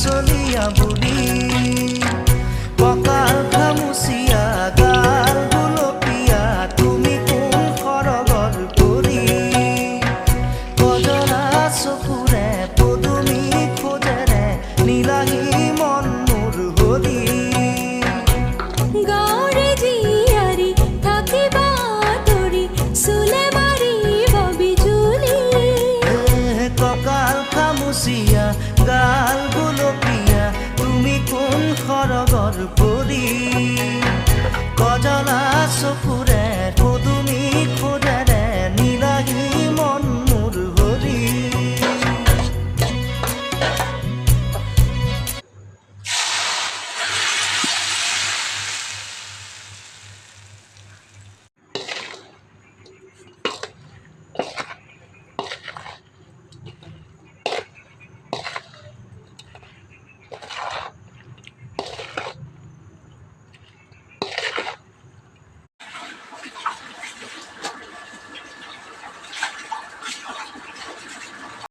চলিয়া বুড়ি ককাল খামুচিয়া গাল গুলপীয়া তুমি কোন সৰগৰ কৰি কজলা চকুৰে পদুমী খোজেৰে নীলাহী মন মোৰ হৰি গাঁৱৰে জীয়াৰী থাকিবা তৰি চুলে মাৰিব বিজুলী ককাল খামুচিয়া গাল গুলপীয়া তুমি কোন সৰগৰ কৰি